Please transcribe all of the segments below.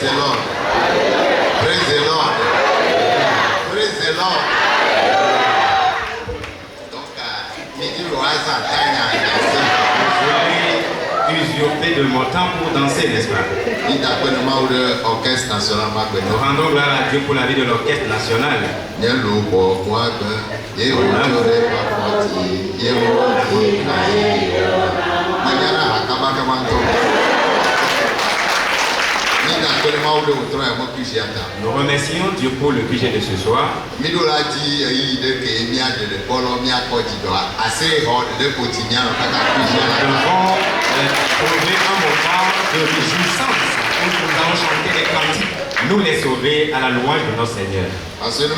the Lord. Praise the Lord. Praise the Lord. Donc, midi le hasard, usurper de mon temps pour danser, n'est-ce pas? Nous rendons gloire à Dieu pour la vie de l'orchestre national. Nous remercions Dieu pour le QG de ce soir. Nous devons trouver un moment de réjouissance où nous allons chanter des cantiques, nous les sauver à la louange de notre Seigneur. J'ai dû me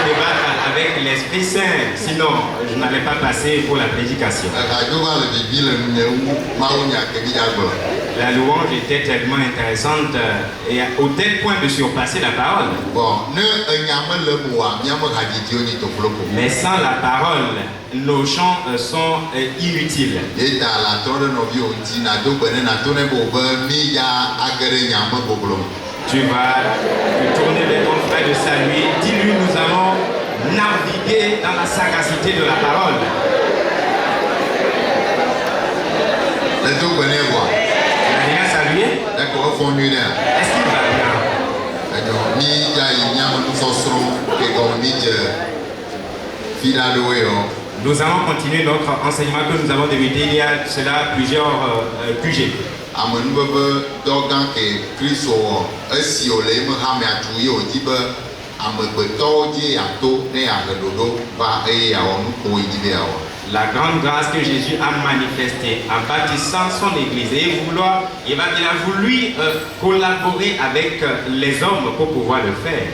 débattre avec l'Esprit Saint, sinon je n'avais pas passé pour la prédication. La louange était tellement intéressante et au tel point de surpasser la parole. Mais sans la parole, nos chants sont inutiles. Tu vas te tourner vers ton frère de saluer. Dis-lui, nous allons naviguer dans la sagacité de la parole. Tu n'as rien salué? Est-ce qu'il va bien? Nous allons continuer notre enseignement que nous avons débuté il y a cela plusieurs QG. La grande grâce que Jésus a manifestée en bâtissant son église et il a voulu collaborer avec les hommes pour pouvoir le faire.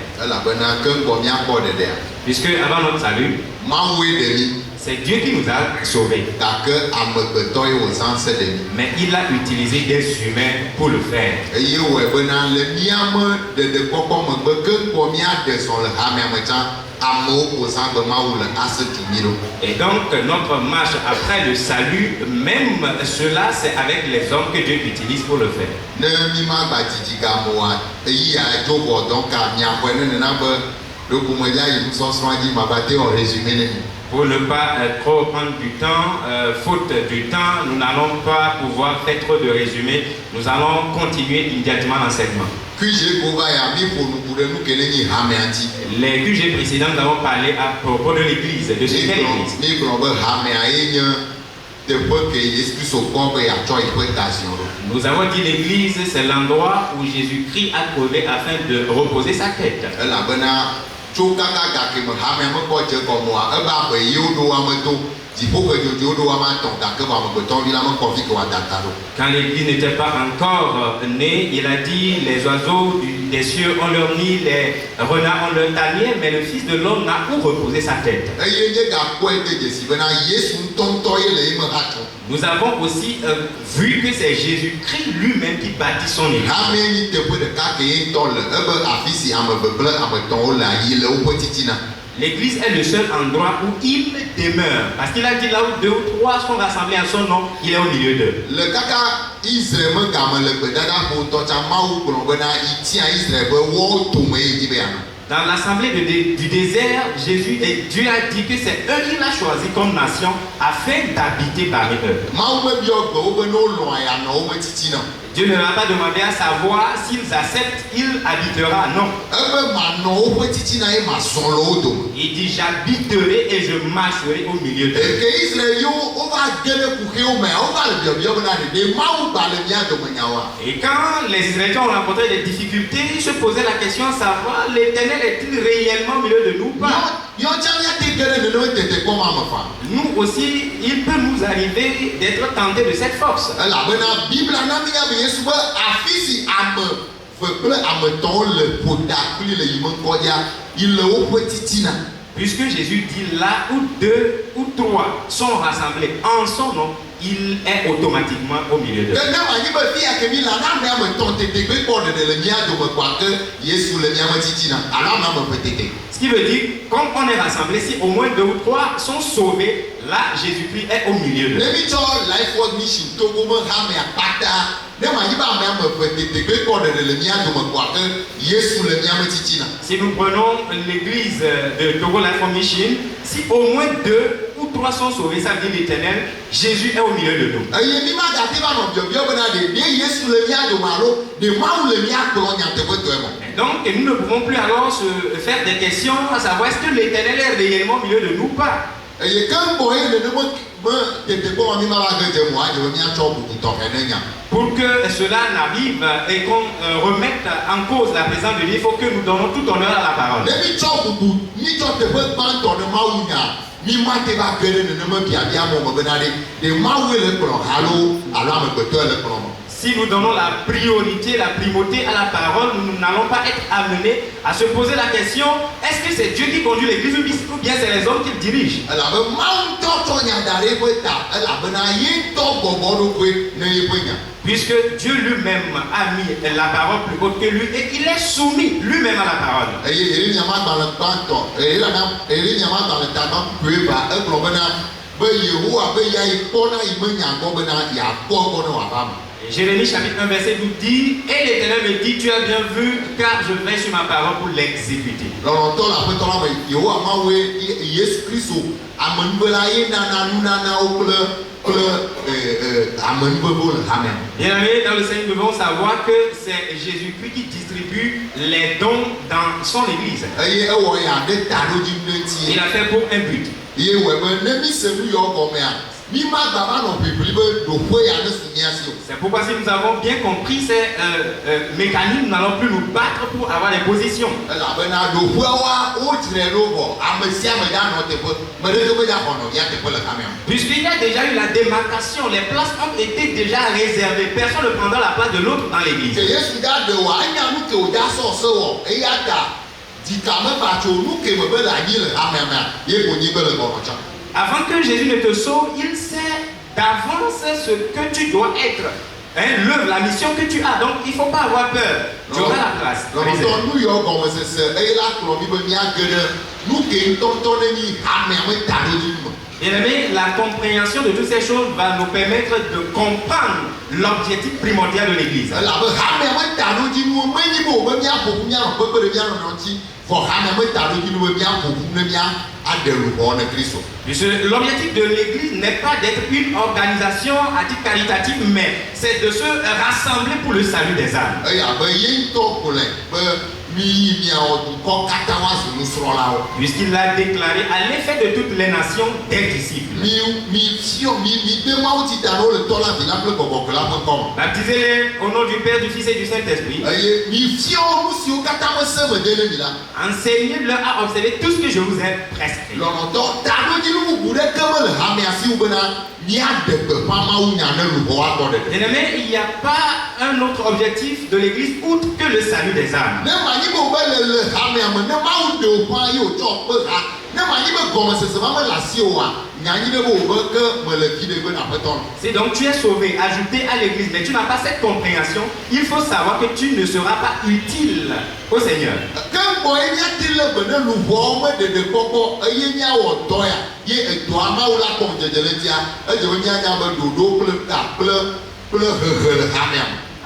Puisque avant notre salut, c'est Dieu qui nous a sauvés. Mais il a utilisé des humains pour le faire. Et donc notre marche après le salut, même cela, c'est avec les hommes que Dieu utilise pour le faire. Pour ne pas trop prendre du temps, faute du temps, nous n'allons pas pouvoir faire trop de résumés. Nous allons continuer immédiatement l'enseignement. Les QG précédents, nous avons parlé à propos de l'église, de ce qu'est l'église. Nous avons dit l'église, c'est l'endroit où Jésus-Christ a trouvé afin de reposer sa tête. Quand l'église n'était pas encore née, il a dit les oiseaux des cieux ont leur nid, les renards ont leur tanière, mais le Fils de l'homme n'a où reposer sa tête. Nous avons aussi vu que c'est Jésus-Christ lui-même qui bâtit son église. L'église est le seul endroit où il demeure. Parce qu'il a dit là où 2 ou 3 sont rassemblés en son nom, il est au milieu d'eux. Dans l'assemblée du désert, Dieu a dit que c'est eux qu'il a choisi comme nation afin d'habiter parmi eux. Dieu ne m'a pas demandé à savoir s'ils acceptent, il habitera. Non. Il dit j'habiterai et je marcherai au milieu d'eux. Et quand les Israéliens ont rencontré des difficultés, ils se posaient la question à savoir l'Éternel est-il réellement au milieu de nous ou pas? Nous aussi, il peut nous arriver d'être tentés de cette force. Puisque Jésus dit là où 2 ou 3 sont rassemblés en son nom, il est automatiquement au milieu d'eux. Ce qui veut dire, quand on est rassemblés, si au moins 2 ou 3 sont sauvés, là Jésus-Christ est au milieu d'eux. mission Togo me hame akpata ne ma yiba me am fe tete ko de le mia do me kwa ke Yesu le mia me titina. Si nous prenons l'église de Togo Life Mission, si au moins 2 ou 3 sont sauvés, ça dit l'Éternel, Jésus est au milieu de nous. Aye mi ma ga te ba no bio bio bena de Yesu le mia do malo de ma ou le mia ko nya te ko to e mo. Donc nous ne pouvons plus alors se faire des questions à savoir est-ce que l'Éternel est réellement au milieu de nous ou pas. Aye kan boy le ne mo tete ko mi ma ba ga je mo a de mia cho bu to fe ne nya. Pour que cela n'arrive et qu'on remette en cause la présence de Dieu, il faut que nous donnons tout honneur à la parole. Ni cho bu ni cho te fe ban to ne ma u nya. Mi ma te ba gere ne me bia bia mo bena de ma u le pro halo ala me beto le pro. Si nous donnons la priorité, la primauté à la parole, nous n'allons pas être amenés à se poser la question, est-ce que c'est Dieu qui conduit l'église ou bien c'est les hommes qui le dirigent? Puisque Dieu lui-même a mis la parole plus haute que lui et il est soumis lui-même à la parole. Jérémie chapitre 1 verset 12 dit, et l'Éternel me dit, tu as bien vu car je vais sur ma parole pour l'exécuter. Bien aimé, dans le Seigneur, nous devons savoir que c'est Jésus-Christ qui distribue les dons dans son église. Il a fait pour un but. C'est pourquoi si nous avons bien compris ces mécanismes, nous n'allons plus nous battre pour avoir des positions. Puisqu'il y a déjà eu la démarcation, les places ont été déjà réservées. Personne ne prendra la place de l'autre dans l'église. Avant que Jésus ne te sauve, il sait d'avance ce que tu dois être. L'œuvre, la mission que tu as. Donc il ne faut pas avoir peur. Tu auras la place. Bien aimé, la compréhension de toutes ces choses va nous permettre de comprendre l'objectif primordial de l'église. L'objectif de l'église n'est pas d'être une organisation à titre caritatif, mais c'est de se rassembler pour le salut des âmes. Puisqu'il a déclaré à l'effet de toutes les nations des disciples. Baptisez-les au nom du Père, du Fils et du Saint-Esprit. Enseignez-leur à observer tout ce que je vous ai prescrit. Bien-aimé, il n'y a pas un autre objectif de l'église outre que le salut des âmes. Si donc tu es sauvé, ajouté à l'église, mais tu n'as pas cette compréhension, il faut savoir que tu ne seras pas utile au Seigneur.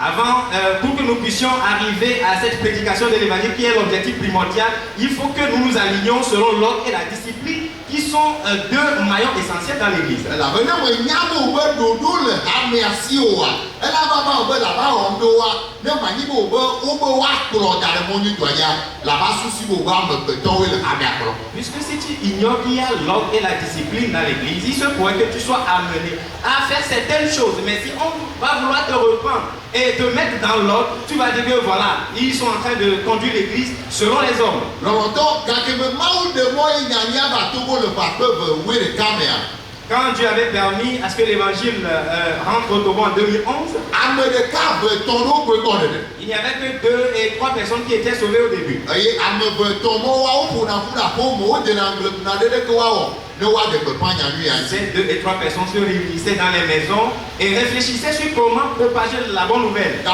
Avant, pour que nous puissions arriver à cette prédication de l'évangile qui est l'objectif primordial, il faut que nous nous alignions selon l'ordre et la discipline qui sont 2 maillons essentiels dans l'église. Puisque si tu ignores qu'il y a l'ordre et la discipline dans l'église, il se pourrait que tu sois amené à faire certaines choses, mais si on va vouloir te reprendre et te mettre dans l'ordre, tu vas dire que voilà, ils sont en train de conduire l'église selon les hommes. Quand Dieu avait permis à ce que l'évangile rentre au Togo en 2011, il n'y avait que 2 et 3 personnes qui étaient sauvées au début. Ces 2 et 3 personnes se réunissaient dans les maisons et réfléchissaient sur comment propager la bonne nouvelle. À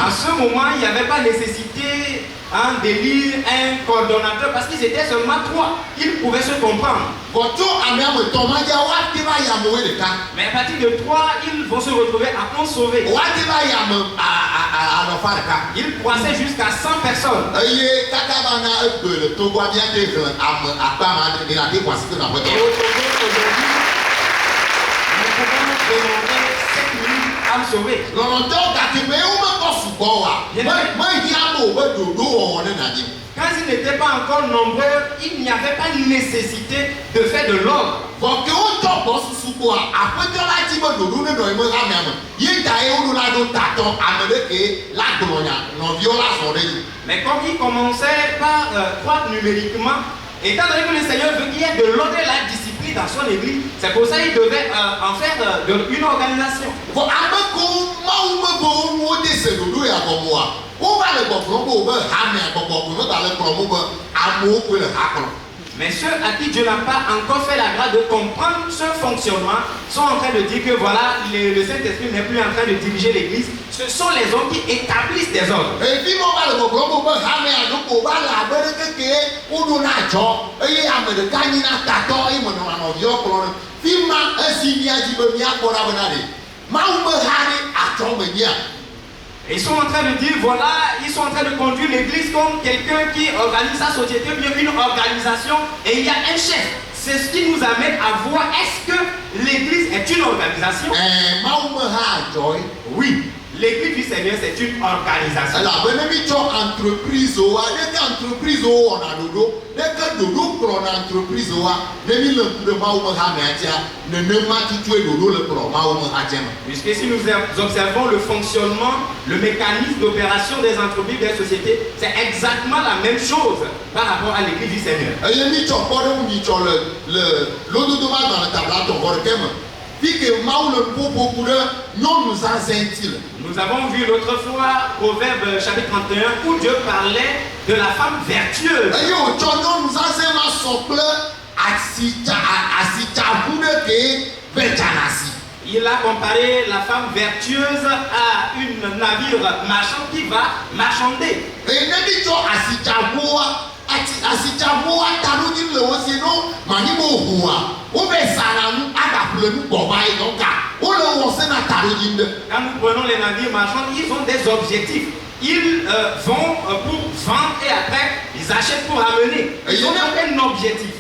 ce moment, il n'y avait pas nécessité d'élire un coordonnateur parce qu'ils étaient seulement 3. Ils pouvaient se comprendre. Mais à partir de 3, ils vont se retrouver à 11 sauvés. Ils croissaient jusqu'à 100 personnes. Et au Togo aujourd'hui, nous pouvons demander 7000 âmes sauvées. Quand ils n'étaient pas encore nombreux, il n'y avait pas nécessité de faire de l'ordre. Mais comme ils commençaient par croître numériquement, étant donné que le Seigneur veut qu'il y ait de l'ordre et la discipline dans son église, c'est pour ça qu'il devait en faire une organisation. Mais ceux à qui Dieu n'a pas encore fait la grâce de comprendre ce fonctionnement sont en train de dire que voilà, le Saint-Esprit n'est plus en train de diriger l'église. Ce sont les hommes qui établissent des ordres. Ils sont en train de dire, voilà, ils sont en train de conduire l'église comme quelqu'un qui organise sa société, bien une organisation, et il y a un chef. C'est ce qui nous amène à voir, est-ce que l'église est une organisation? Oui. L'église du Seigneur, c'est une organisation. Puisque si nous observons le fonctionnement, le mécanisme d'opération des entreprises, des sociétés, c'est exactement la même chose par rapport à l'église du Seigneur. Nous avons vu l'autre fois Proverbe chapitre 31 où Dieu parlait de la femme vertueuse. Il a comparé la femme vertueuse à une navire marchand qui va marchander. Quand nous prenons les navires marchands, ils ont des objectifs. Ils vont pour vendre et après ils achètent pour ramener. Ils ont un objectif.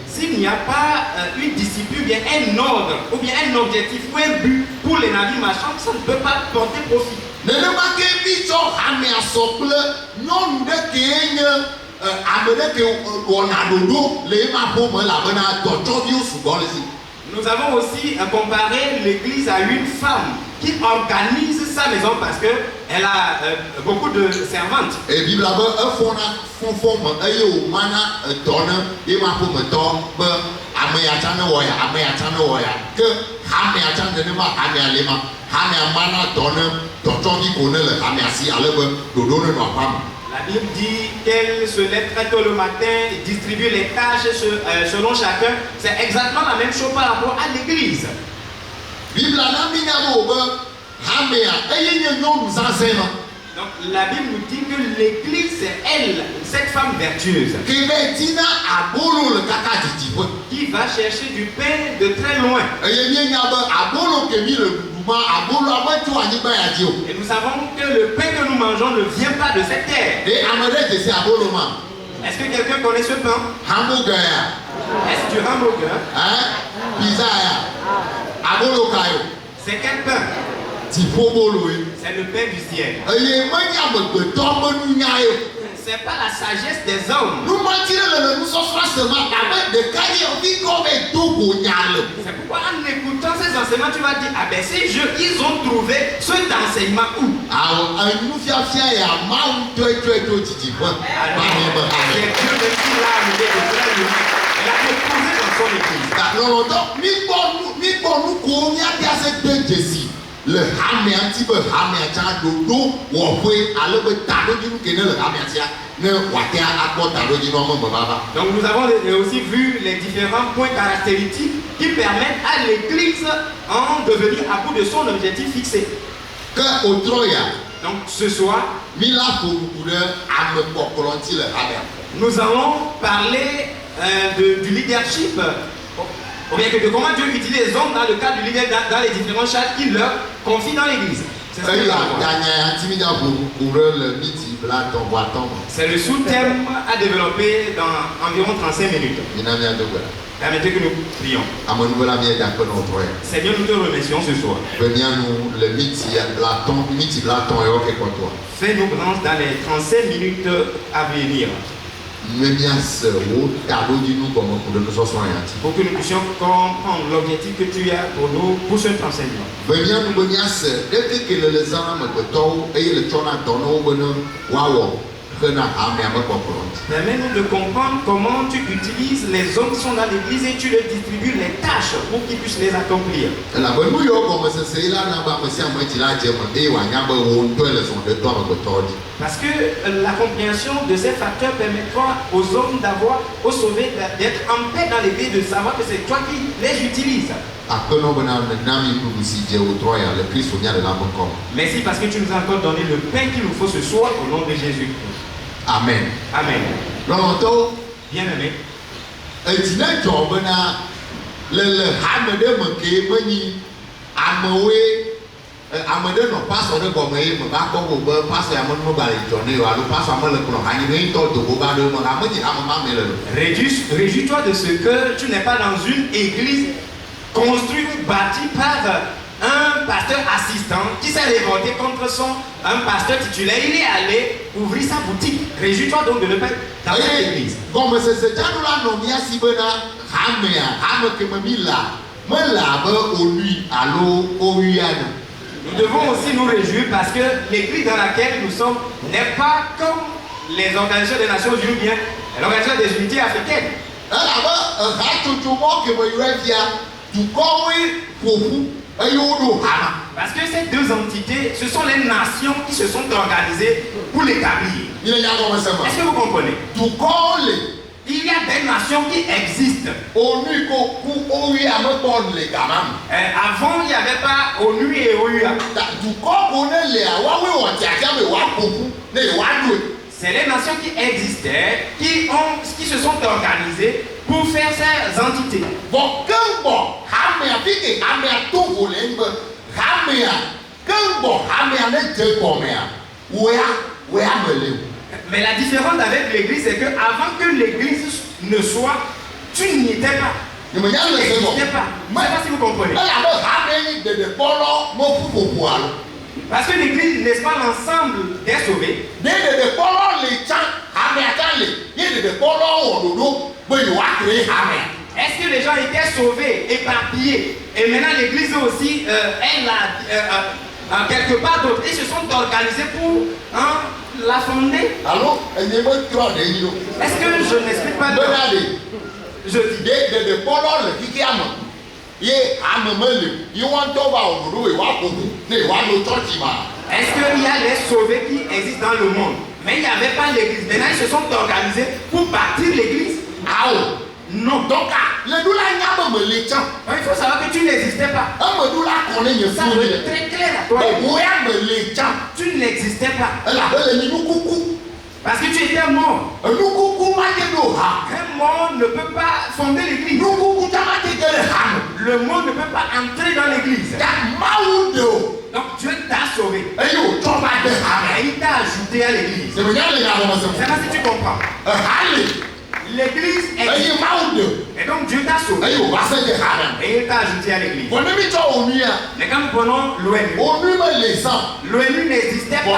S'il n'y a pas une discipline, bien un ordre, ou bien un objectif ou un but pour les navires marchands, ça ne peut pas porter profit. Nous avons aussi comparé l'église à une femme qui organise sa maison parce qu'elle a beaucoup de servantes. La Bible dit qu'elle se lève très tôt le matin et distribue les tâches selon chacun. C'est exactement la même chose par rapport à l'église. Donc la Bible nous dit que l'église c'est elle, cette femme vertueuse, qui va chercher du pain de très loin. Et nous savons que le pain que nous mangeons ne vient pas de cette terre. Est-ce que quelqu'un connaît ce pain? Est-ce du hamburger? Pizza. C'est quel pain? C'est le pain du ciel. C'est pas la sagesse des hommes. C'est pourquoi en écoutant ces enseignements, tu vas dire, ah ben ces jeux, ils ont trouvé ce enseignement où? C'est Dieu qui l'a amené de très loin. Elle a déposé dans son église. Le donc nous avons aussi vu les différents points caractéristiques qui permettent à l'église en devenir à bout de son objectif fixé. Que au Troya, Donc ce soir, nous allons parler du leadership, ou bien de comment Dieu utilise les hommes dans le cadre du leader dans les différents chats qu'il leur confie dans l'église. C'est le sous-thème à développer dans environ 35 minutes. Permettez que nous prions. Seigneur, nous te remercions ce soir. Fais-nous grâce dans les 35 minutes à venir. Pour que nous puissions comprendre l'objectif que tu as pour nous pour cet enseignement. Permets-nous de comprendre comment tu utilises les hommes qui sont dans l'église et tu leur distribues les tâches pour qu'ils puissent les accomplir. Parce que la compréhension de ces facteurs permettra aux hommes aux sauvés d'être en paix dans l'église, de savoir que c'est toi qui les utilises. Merci parce que tu nous as encore donné le pain qu'il nous faut ce soir au nom de Jésus. Amen. Amen. Bien aimé. Réjouis-toi de ce que tu n'es pas dans une église construite ou bâtie par un pasteur assistant qui s'est révolté contre un pasteur titulaire. Il est allé ouvrir sa boutique. Réjouis-toi donc de ne pas être dans cette église. Nous devons aussi nous réjouir parce que l'église dans laquelle nous sommes n'est pas comme les organisations des Nations Unies ou bien l'organisation des unités africaines. Parce que ces deux entités, ce sont les nations qui se sont organisées pour l'établir. Est-ce que vous comprenez? Il y a des nations qui existent. Avant, il n'y avait pas ONU et OUA. C'est les nations qui existaient, qui se sont organisées pour faire ces entités. Mais la différence avec l'église, c'est que avant que l'église ne soit, tu n'y étais pas. Tu n'existais pas. Je ne sais pas si vous comprenez. Parce que l'église n'est pas l'ensemble des sauvés. Est-ce que les gens étaient sauvés, éparpillés? Et maintenant l'église aussi, elle a quelque part d'autre. Ils se sont organisés pour la fonder. Est-ce que je n'explique pas bien? Je dis. Est-ce qu'il y a les sauvés qui existent dans le monde? Mais il n'y avait pas l'église. Maintenant ils se sont organisés pour bâtir l'église. Non. Donc, il faut savoir que tu n'existais pas. Ça doit être très clair à toi. Tu n'existais pas. Parce que tu étais mort. Un mort ne peut pas fonder l'église. Le mort ne peut pas entrer dans l'église. Donc Dieu t'a sauvé. Et il t'a ajouté à l'église. C'est là si tu comprends. L'église existe. Et donc Dieu t'a sauvé. Et il t'a ajouté à l'église. Mais quand nous prenons l'ONU, l'ONU n'existait pas.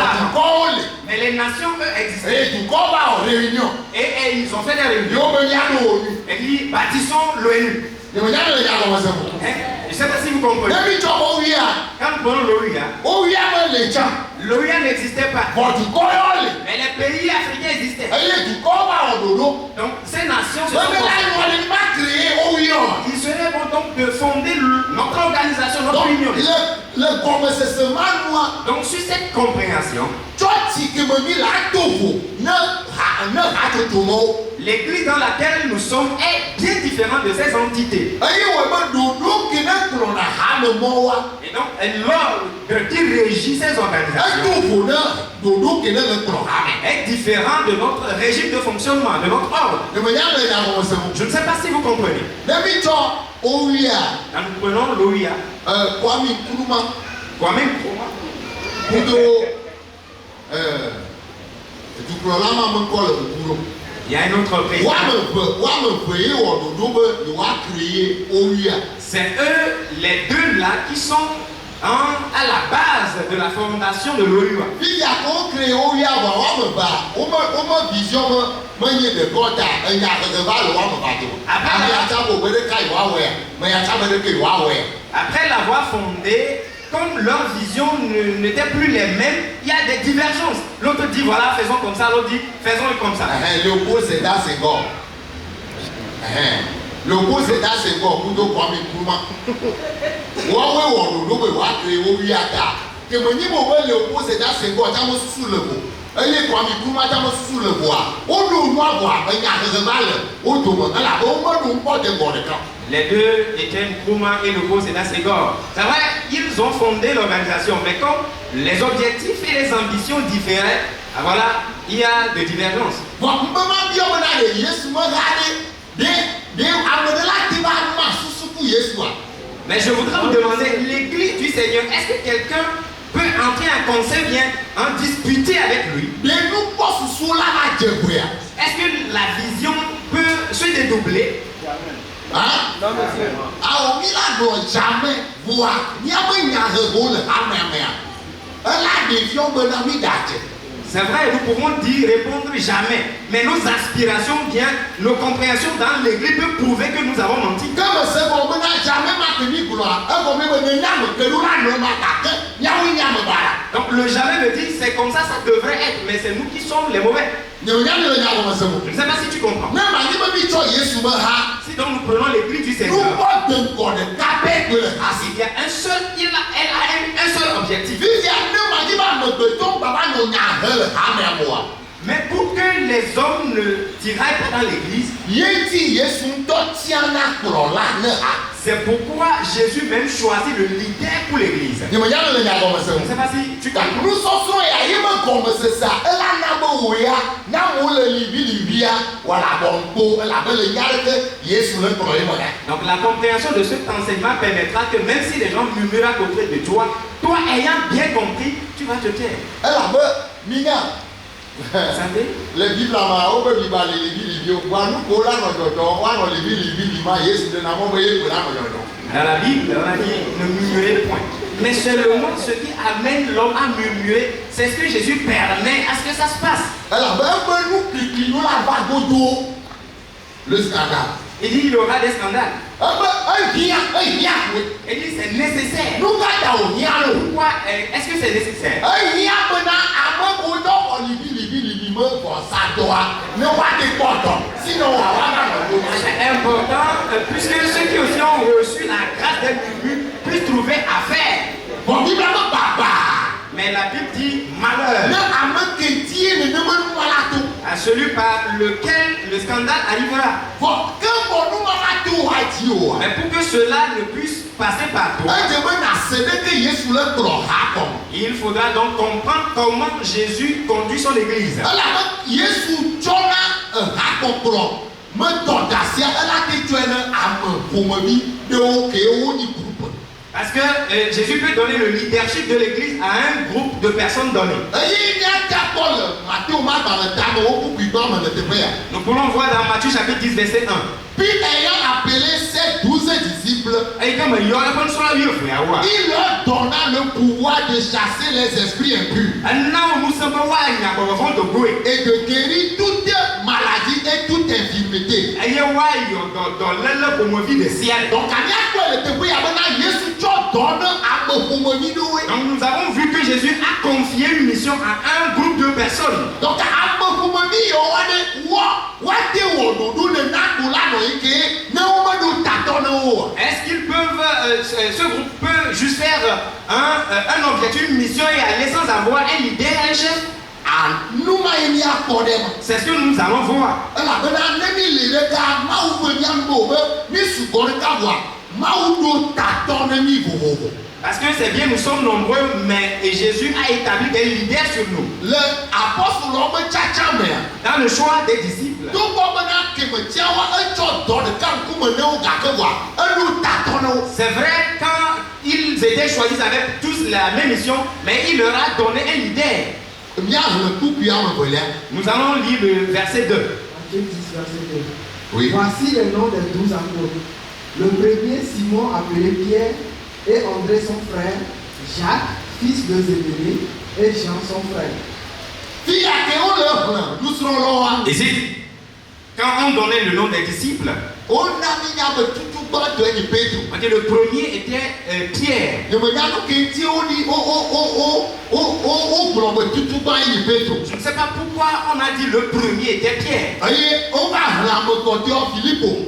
Mais les nations, eux, existaient. Et ils ont fait des réunions. Et ils disent, bâtissons l'ONU. Je ne sais pas si vous comprenez. Quand nous prenons l'OUA, l'OUA n'existait pas. Mais les pays africains existaient. Donc ces nations se sont créées. Il serait bon donc de fonder notre organisation, notre union. Donc sur cette compréhension, l'église dans laquelle nous sommes est bien différente différent de ces entités. Aïe, ouais, mais dodo qui n'est qu'on a hamé moi. Et donc, l'ordre qui régit ces Un organisations tout bonheur, dodo qui n'est qu'on a hamé. est différent de notre régime de fonctionnement, de notre ordre. Le meilleur de la conversation. Je ne sais pas si vous comprenez. N'habitons au Ria, Quand nous prenons l'OIA, Kwame Nkrumah, Kwame Nkrumah, plutôt, du programme à mon col, il y a un autre président. C'est eux, les deux là, qui sont à la base de la fondation de l'OUA. Il y a qu'on crée OUA, on vision, après l'avoir fondé, comme leurs visions n'étaient plus les mêmes, il y a des divergences. L'autre dit voilà, faisons comme ça, l'autre dit faisons comme ça. Le c'est là, c'est bon. Le beau c'est là, c'est bon. Pour nous, Kwame Nkrumah. Que me dit le beau c'est là, c'est bon. T'as mon sous le beau. Et Kwame Nkrumah, t'as mon sous le bois. On nous voit voir, il y a des balles. On tourne. Alors, on nous voit des bons de camp. Les deux étaient Nkrumah et le beau Sénat Ségor. C'est vrai, ils ont fondé l'organisation, mais comme les objectifs et les ambitions différaient, voilà, il y a des divergences. Mais je voudrais vous demander, l'église du Seigneur, est-ce que quelqu'un peut entrer en conseil, bien en disputer avec lui? Est-ce que la vision peut se dédoubler? Hein? Non, monsieur. Alors, il a jamais voir. Il y a pas une arrogance à même. La vision de l'ami d'Aché. C'est vrai, nous pouvons dire, répondre jamais. Mais nos aspirations, bien, nos compréhensions dans l'église peuvent prouver que nous avons menti. Comme c'est bon, on n'a jamais maintenu gloire. Donc le jamais me dit, c'est comme ça devrait être, mais c'est nous qui sommes les mauvais. Je ne sais pas si tu comprends. Si donc nous prenons l'église du Seigneur, il y a un seul, elle a un seul objectif. Mais pour que les hommes ne tiraillent pas dans l'église, c'est pourquoi Jésus même choisit le leader pour l'église. Je ne sais pas si tu comprends. Donc la compréhension de cet enseignement permettra que même si les gens murmurent à côté de toi, toi ayant bien compris, tu vas te taire. Le Bible a on peut vivre les Bibles, on nous colla dans les Bibles, dans la Bible, on a dit ne murmurez point. Mais seulement ce qui amène l'homme à murmurer, c'est ce que Jésus permet à ce que ça se passe. Alors, le scandale. Il dit il y aura des scandales. Il dit c'est nécessaire. Pourquoi est-ce que c'est nécessaire? C'est important puisque ceux qui aussi ont reçu la grâce d'être murmure puissent trouver à faire. Mais la Bible dit malheur à celui par lequel le scandale arrivera. Mais pour que cela ne puisse passer par toi, il faudra donc comprendre comment Jésus conduit son église. Parce que Jésus peut donner le leadership de l'église à un groupe de personnes données. Nous pouvons voir dans Matthieu chapitre 10 verset 1. Puis ayant appelé ses 12 disciples, il leur donna le pouvoir de chasser les esprits impurs et de guérir toute maladie et toute infirmité. Donc nous avons vu que Jésus a confié une mission à un groupe de personnes. Donc est-ce qu'ils peuvent, ce groupe peut juste faire un objectif, une mission et aller sans avoir un leader, un chef? C'est ce que nous allons voir. Parce que c'est bien, nous sommes nombreux, mais et Jésus a établi des leaders sur nous. Dans le choix des disciples. C'est vrai, quand ils étaient choisis, ils avaient tous la même mission, mais il leur a donné un leader. Nous allons lire le verset 2. Matthieu 10, verset 2. Oui. Voici les noms des 12 apôtres. Le premier, Simon, appelé Pierre, et André son frère, Jacques, fils de Zébédée, et Jean son frère. Ici, quand on donnait le nom des disciples, on dit le premier était Pierre. Je ne sais pas pourquoi on a dit le premier était Pierre.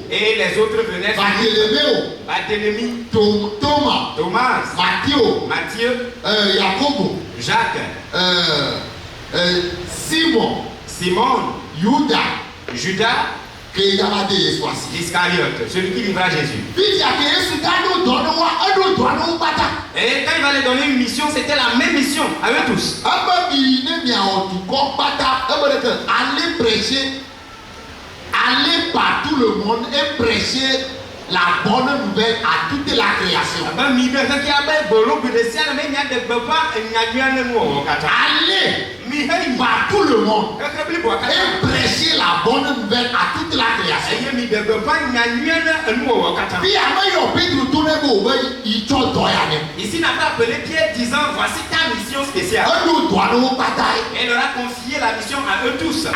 Et les autres venaient Barthélemy, Thomas, Matthieu, Jacques, Simon, Judas, Iscariote, celui qui livra Jésus. Et quand il va les donner une mission, c'était la même mission à eux tous. Allez par tout le monde et prêcher la bonne nouvelle à toute la création. Allez par tout le monde et prêcher la bonne nouvelle à toute la création. Ici, n'a pas appelé Pierre disant voici ta mission spéciale. Et il leur a confié la mission à eux tous.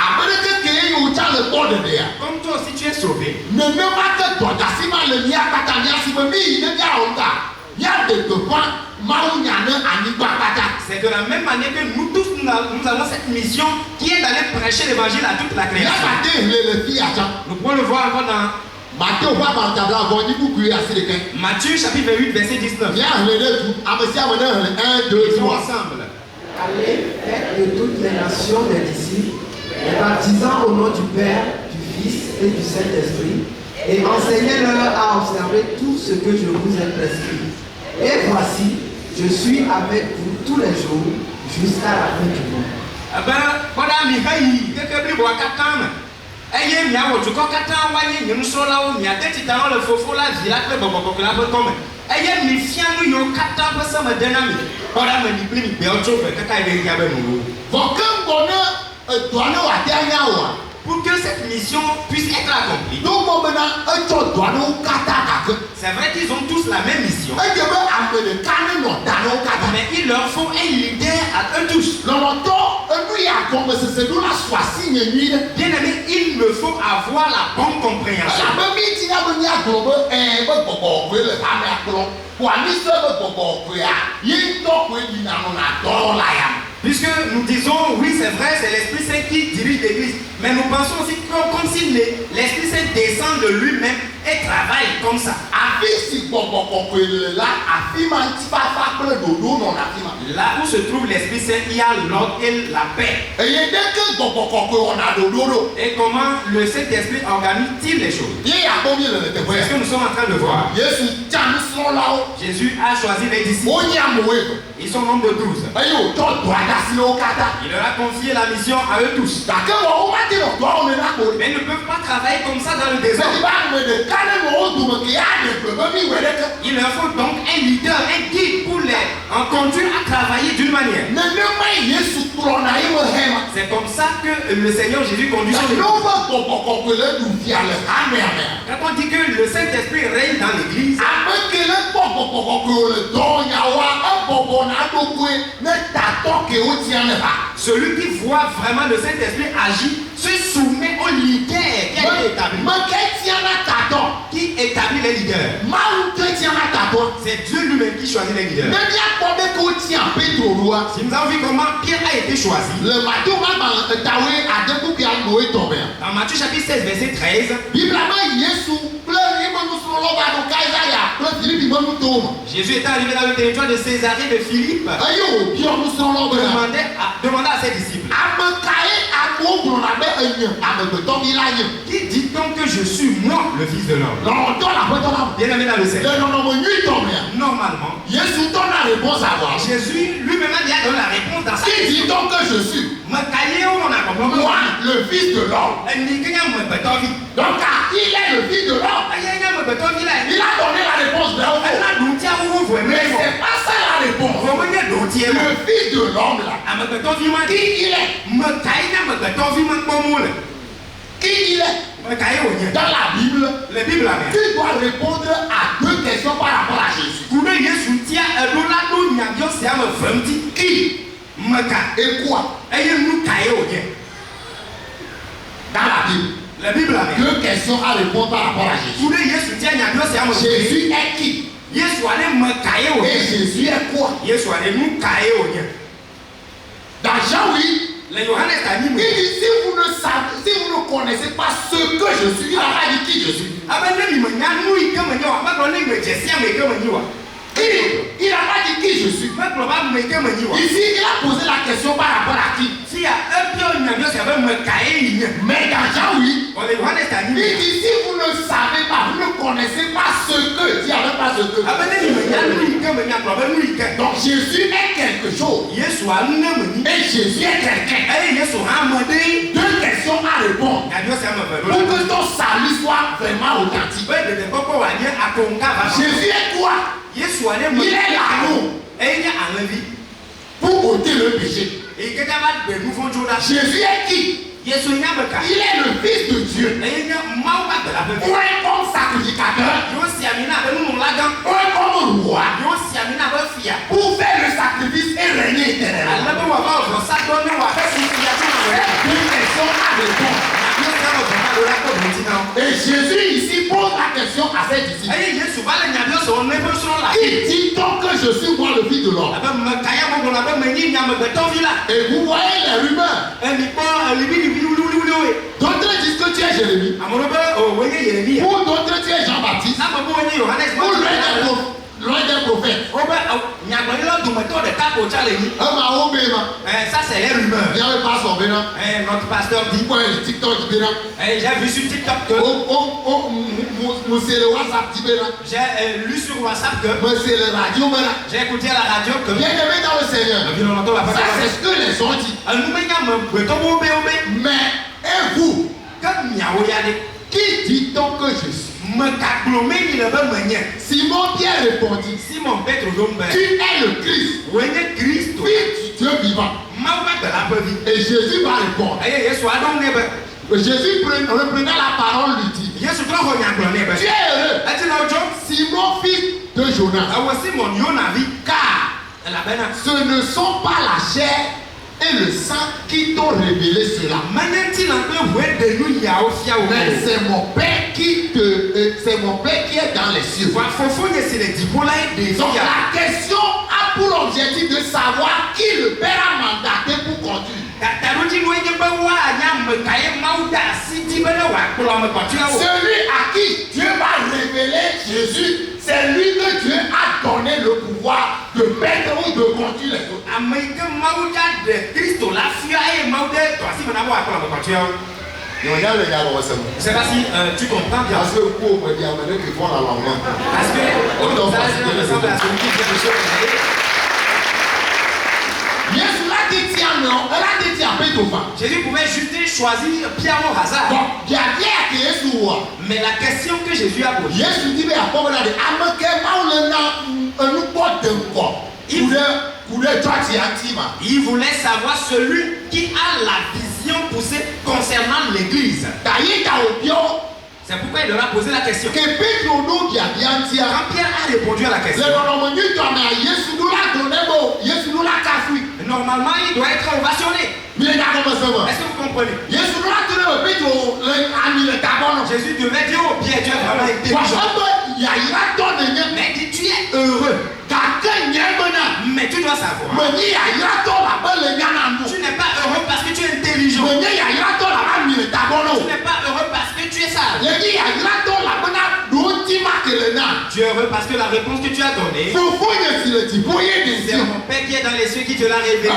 Comme toi aussi tu es sauvé. C'est de la même manière que nous tous nous avons cette mission qui est d'aller prêcher l'évangile à toute la création. Nous pouvons le voir encore dans Matthieu chapitre 28 verset 19. Ils sont ensemble. Allez, faites de toutes les nations des disciples, les baptisant au nom du Père, du Fils et du Saint-Esprit, et enseignez-leur à observer tout ce que je vous ai prescrit. Et voici, je suis avec vous tous les jours jusqu'à la fin du monde. Pour que cette mission puisse être accomplie. C'est vrai qu'ils ont tous la même mission. Mais il leur faut un leader à eux tous. Bien aimé, il me faut avoir la bonne compréhension. Puisque nous disons, oui c'est vrai, c'est l'Esprit Saint qui dirige l'Église, mais nous pensons aussi comme si l'Esprit Saint descend de lui-même et travaille comme ça. Là où se trouve l'Esprit Saint, il y a l'ordre et la paix. Et comment le Saint-Esprit organise-t-il les choses? C'est ce que nous sommes en train de voir. Jésus a choisi les disciples. Ils sont nombre de 12. Il leur a confié la mission à eux tous. Mais ils ne peuvent pas travailler comme ça dans le désordre. Il leur faut donc un leader, un guide pour les en conduire à travailler d'une manière. C'est comme ça que le Seigneur Jésus conduit son Église. Quand on dit que le Saint-Esprit règne dans l'Église, celui qui voit vraiment le Saint-Esprit agir se soumet au leader qui a été établi. Qui établit les leaders? C'est Dieu lui-même qui choisit les leaders. Si nous avons vu comment Pierre a été choisi, dans Matthieu chapitre 16 verset 13, Jésus est arrivé dans le territoire de Césarée de Philippe. Demanda à ses disciples. Qui dit donc que je suis moi le Fils de l'homme? Bien aimé dans le Seigneur. Normalement, Jésus donne la réponse à voir. Jésus lui-même a donné la réponse dans sa Qui dit donc que je suis? Moi, le Fils de l'homme. Donc, car il est le Fils de l'homme, il a donné la réponse vers vous. Mais c'est pas ça la réponse. Le Fils de l'homme là, qui il est? Qui il est? Dans la Bible, tu dois répondre à deux questions par rapport à Jésus. Qui? Et quoi? Dans la Bible, deux questions à répondre par rapport à Jésus. Jésus est qui? Et Jésus est quoi? Dans Jean 8, il dit si vous ne connaissez pas ce que je suis, il n'a pas dit qui je suis. Il n'a pas dit qui je suis. Ici, il a posé la question par rapport à qui? Mais dans Jean 8, il dit si vous ne savez pas, vous ne connaissez pas ce que, s'il n'y avait pas ce que. Donc Jésus est quelque chose. Et Jésus est quelqu'un. Deux questions à répondre. Pour que ton salut soit vraiment authentique. Jésus est quoi? Il est l'agneau pour ôter le péché. Jésus est qui? Il est le Fils de Dieu. Un comme sacrificateur. Un comme roi. Pour faire le sacrifice et régner éternellement. Deux questions à répondre. Et Jésus ici pose la question à ses disciples. Il dit donc que je suis moi le Fils de l'homme. Et vous voyez les rumeurs. D'autres disent que tu es Jérémie. Ou d'autres tu es Jean-Baptiste. Ou l'un des prophètes. Ça c'est les rumeurs. Il y avait pas son bénin. Notre pasteur dit. TikTok dit bénin. J'ai vu sur TikTok que. C'est le WhatsApp dit bénin. J'ai lu sur WhatsApp que. C'est le radio bénin. J'ai écouté à la radio que. Bien aimé dans le Seigneur. Ça c'est ce que les gens disent. Mais et vous? Qui dit donc que je suis? Simon Pierre répondit. Tu es le Christ. Fils du Dieu vivant. Et Jésus va répondre. Jésus reprenant la parole lui dit. Tu es heureux, Simon fils de Jonas. Car ce ne sont pas la chair et le sang qui t'ont révélé cela. Mais c'est mon Père qui est dans les cieux. Donc la question a pour objectif de savoir qui le Père a mandaté pour conduire. Celui à qui Dieu va révéler Jésus, c'est lui que Dieu a donné le pouvoir de mettre ou de conduire les autres. Je ne sais pas si tu comprends bien. Parce que pour me dire qu'ils font la langue. Parce que au message ressemble à celui qui vient de se Jésus pouvait juste choisir Pierre au hasard. Mais la question que Jésus a posée, il voulait savoir celui qui a la vision poussée concernant l'église. C'est pourquoi il leur a posé la question. Quand Pierre a répondu à la question, normalement il doit être ovationné. Est-ce que vous comprenez? Jésus devait dire au Pierre, tu as vraiment été intelligent. Mais dit, tu es heureux. Mais tu dois savoir. Tu n'es pas heureux parce que tu es intelligent. Tu n'es pas heureux parce que tu es sage. Tu es heureux parce que la réponse que tu as donnée, c'est mon Père qui est dans les cieux qui te l'a révélé.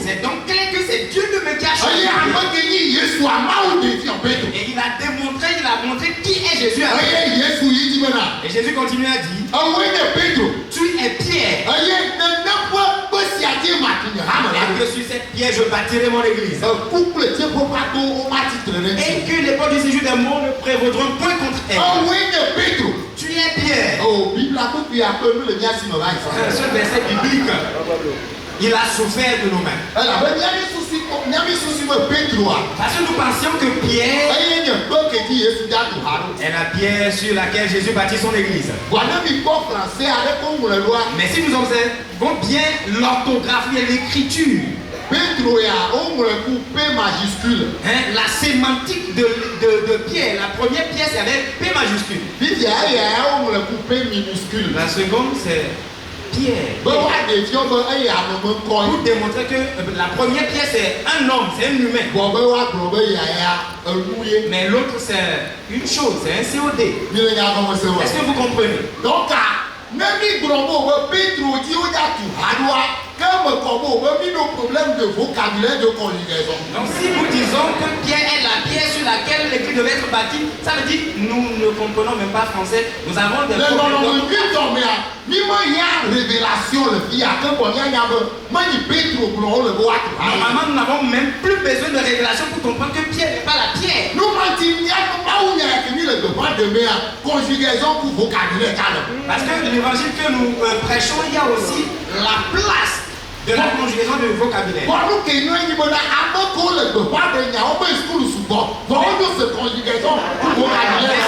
C'est donc clair que c'est Dieu de qui a Jésus a fait. Aïe, Yesu yi di mena. Et Jésus continue à dire, Awe ne Pedro. tu es Pierre. Aïe, ne pas si à dire matine. Et que sur cette pierre je bâtirai mon église. Couple tie pour pas tout au matitre. Et que les portes du séjour des morts ne prévaudront point contre elle. Awe ne Pedro. Tu es Pierre. Oh, Bible a tout un peu le bien si me va. Ce verset biblique, il a souffert de nos mains. Alors, il y a des soucis de Pedro. Parce que nous pensions que Pierre Aïe, ne pas que dit Yesu da du haro. est la pierre sur laquelle Jésus bâtit son église. Voilà, mi pas français avec comme le loi. Mais si nous observons bien l'orthographie et l'écriture, Pedro ya on le coupé majuscule. hein, la sémantique de Pierre, la première pierre c'est avec P majuscule. Puis ya on le coupé minuscule. La seconde c'est Pierre. Bon, on des fions et à me Pour coin. démontrer que la première pierre c'est un homme, c'est un humain. Bon, ben wa globe ya mouillé. Mais l'autre c'est une chose, c'est un COD. Mi le ya comme ça. Est-ce que vous comprenez? Donc, même si Grombo, Pedro dit au ya tu hadoua, comme Combo, même nos problèmes de vocabulaire de conjugaison. Donc si nous disons que Pierre est la pierre sur laquelle l'église devait être bâtie, ça veut dire que nous ne comprenons même pas français. Nous avons des Non, problèmes. ni moi y a révélation le fille à que bon y a mani Pedro pour le bois. Normalement, nous n'avons même plus besoin de révélation pour comprendre que Pierre n'est pas la pierre. Nous mentir, il y a pas où il y a fini le devoir de mer conjugaison pour vocabulaire. Parce que l'évangile que nous prêchons, il y a aussi la place de la conjugaison de vocabulaire. Bon, nous qui nous y bon à pas qu'on le devoir de nya on peut school support. Bon, nous ce conjugaison pour vocabulaire.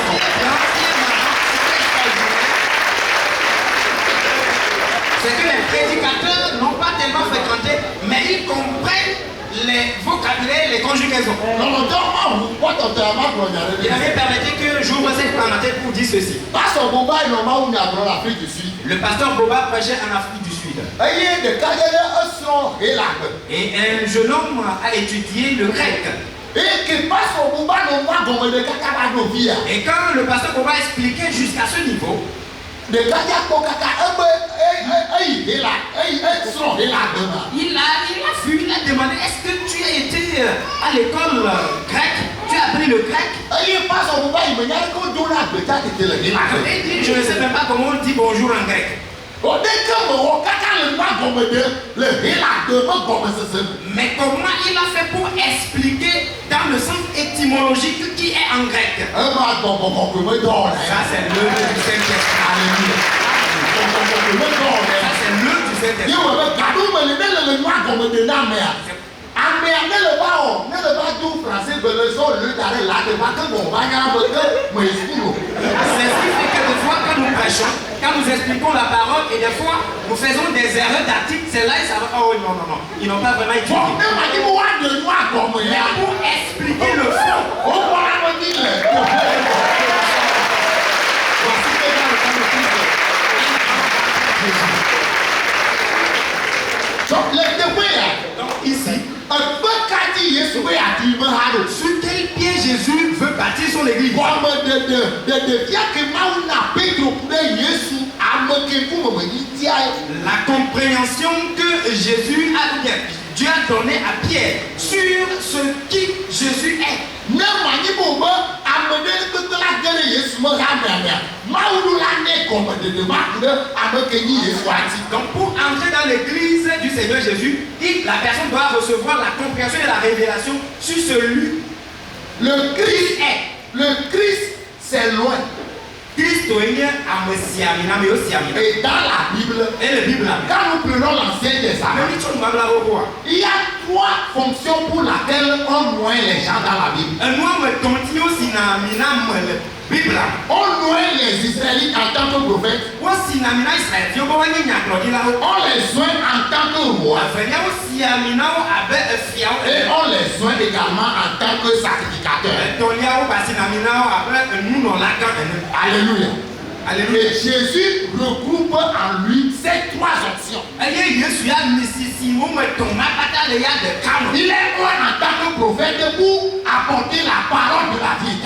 C'est que les prédicateurs n'ont pas tellement fréquenté, mais ils comprennent les vocabulaires, les conjugaisons. Non, non, non, pas totalement pour y Il avait permis que j'ouvre cette parenthèse pour dire ceci. Pas son boba et normal où il y a dans l'Afrique du Sud. Le pasteur Boba prêchait en Afrique du Sud. Ayez des carrières sont et là. Et un jeune homme a étudié le grec. Et que passe au boba non pas comme de caca dans vie. Et quand le pasteur Boba expliquait jusqu'à ce niveau, De caca pour caca et là, sont et là demain. il a fui, il a demandé, est-ce que tu as été à l'école grecque? Tu as appris le grec? Ayez passe au boba il me dit qu'on doit la bêta qui était le Il dit, je ne sais même pas comment on dit bonjour en grec. On dit que mon caca le noir comme de le héla demain comme c'est. Mais comment il a fait pour expliquer dans le sens étymologique qui est en grec? Ça Ça c'est l'œuvre du Saint-Esprit. Alléluia. Ça c'est l'œuvre du Saint-Esprit. Yo le cadeau me le noir comme de la mer. Amère ne le pas tout français de le son le d'aller là de pas que mon bagage me explique. C'est ce qui fait que des fois quand nous prêchons, quand nous expliquons la parole et des fois nous faisons des erreurs d'articles, c'est là et ça va. Oh non, ils n'ont pas vraiment étudié. Bon, mais m'a dit moi de noir comme Mais pour expliquer le fond, on va me dire donc ici, sur quel pied Jésus veut bâtir son église? La compréhension que Jésus a, bien, Dieu a donné à Pierre sur ce qui Jésus est. Donc pour entrer dans l'église du Seigneur Jésus, la personne doit recevoir la compréhension et la révélation sur celui le Christ, c'est loin. Christ Et dans la Bible, et la Bible. quand nous prenons l'Ancien Testament, il y a 3 fonctions pour lesquelles on noie les gens dans la Bible. On noie les Israélites en tant que prophètes. On les soigne en tant que roi. Et on les soigne également en tant que sacrificateur. Alléluia. Et Jésus regroupe en lui ces 3 options. Il est loin en tant que prophète pour apporter la parole de la vie.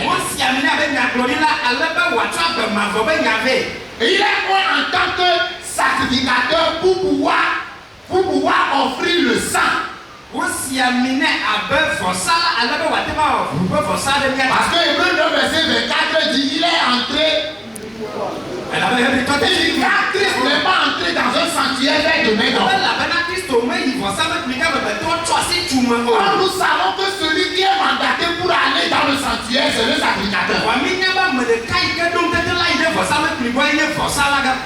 Et il est loin en tant que sacrificateur pour pouvoir offrir le sang. Parce que Hébreu 9, verset 24 dit il est entré. Christ n'est pas entré dans un sanctuaire fait de main d'homme. Or, nous savons que celui qui est mandaté pour aller dans le sanctuaire, c'est le sacrificateur.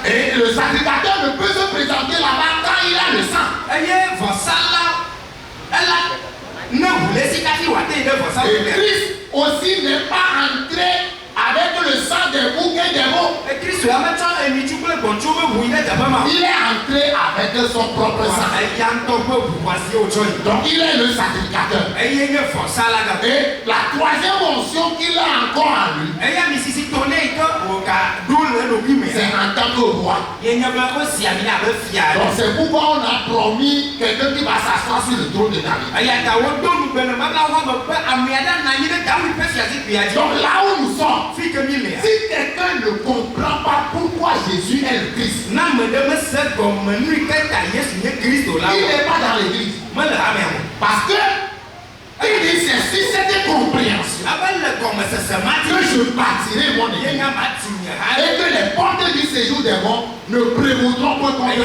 Et le sacrificateur ne peut se présenter là-bas quand il a le sang. Et Christ aussi n'est pas entré avec le sang des boucs et des veaux. Il est entré avec son propre sang. Donc il est le sacrificateur. Et la troisième onction qu'il a encore en lui, c'est en tant que roi. Donc c'est pourquoi on a promis quelqu'un qui va s'asseoir sur le trône de David. Donc là où nous sommes, si quelqu'un ne comprend pas pourquoi Jésus est le Christ, il n'est pas dans l'église. Parce que il dit c'est sur cette compréhension que je bâtirai mon église et que les portes du séjour des morts ne prévaudront pas contre elle.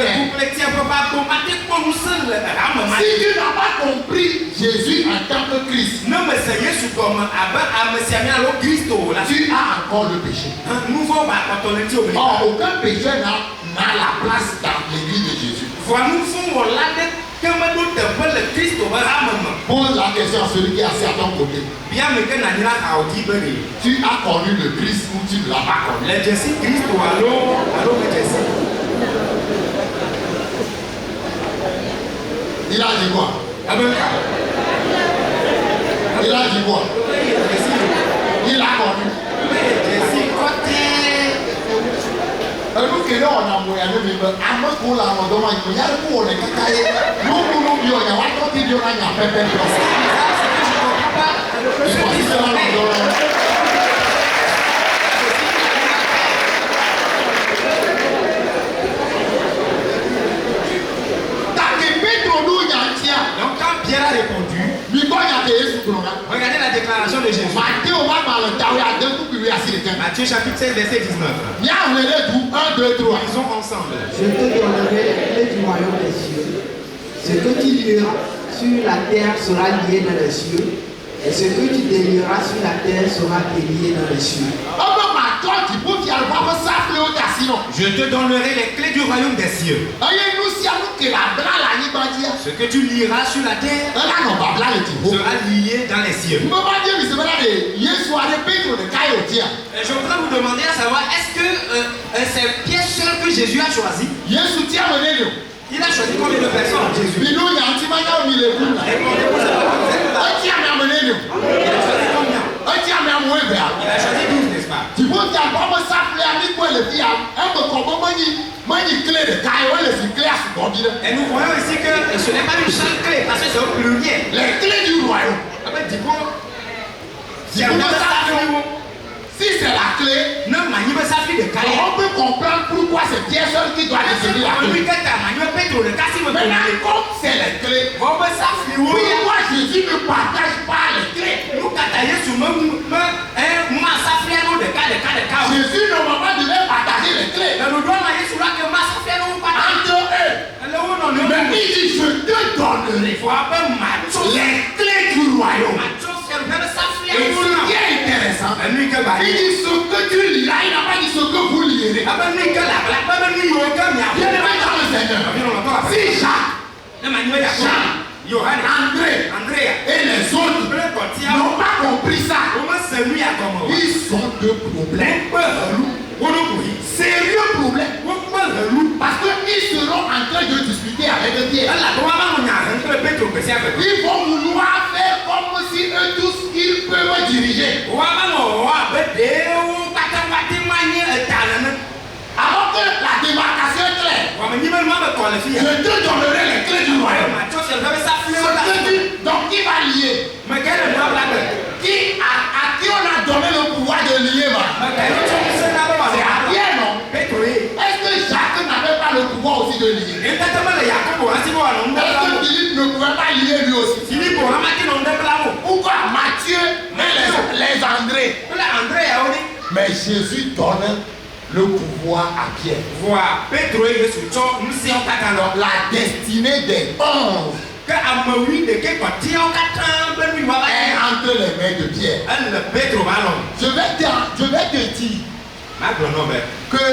Si tu n'as pas compris Jésus en tant que Christ, tu as encore le péché. Or, aucun pécheur n'a la place dans l'église de Jésus. Pose la question à celui qui est assis à ton côté. Tu as connu le Christ ou tu ne l'as pas connu? Il a dit quoi? Il a dit quoi? Il a connu. Nous qui on a moyen de vivre, à nous qu'on l'a demandé, il y a le coup on est cacaillé. Nous bio, il y a un autre qui bio, il y a un pépé. Donc quand Pierre a répondu, regardez la déclaration de Jésus. Matthieu chapitre 16 verset 19. Lisons ensemble. Je te donnerai les clés du royaume des cieux. Ce que tu lieras sur la terre sera lié dans les cieux, et ce que tu délieras sur la terre sera délié dans les cieux. Je te donnerai les clés du royaume des cieux. Ce que tu liras sur la terre sera lié dans les cieux. Et je voudrais vous demander à savoir, est-ce que c'est Pierre seul que Jésus a choisi? Il a choisi combien de personnes, Jésus? Répondez-moi ça. Il a choisi combien? Il a choisi 12, n'est-ce pas? Tu vois, tu as pas me s'appeler à quoi le dit, Et nous voyons ici que ce n'est pas une seule clé, parce que c'est au pluriel. Les clés du royaume. Si c'est la clé, on peut comprendre pourquoi c'est Pierre seul qui doit décider la clé. Maintenant, comme c'est les clés, pourquoi Jésus ne partage pas les clés? Jésus normalement devait partager les clés entre eux. Mais il dit je te donnerai les clés du royaume. Et ce qui est intéressant, il dit ce que tu liras, il n'a pas dit ce que vous lirez. Bien aimé dans le Seigneur, si Jacques, Jean, André et les autres n'ont pas compris ça, ils sont de problèmes. Sérieux problème. Parce qu'ils seront en train de discuter avec Pierre. Ils vont vouloir faire comme si eux tous ils peuvent diriger. Alors que la démarcation est claire. Je te donnerai les clés du royaume. Donc qui va lier? À qui on a donné le pouvoir de lier? C'est à Pierre, non? Est-ce que Jacques n'avait pas le pouvoir aussi de lier? Est-ce que Philippe ne pouvait pas lier lui aussi? Ou Mais Jésus donne le pouvoir à Pierre. Voir Pedro et Yesu tsɔ ŋusẽ wo katã lɔ. La destinée des 11 Ke ame wui ɖeke kpɔtiawo katã be nu va est va entre les mains de Pierre. ele Pedro va lɔ. Je vais te dire Magblɔ nɔ be que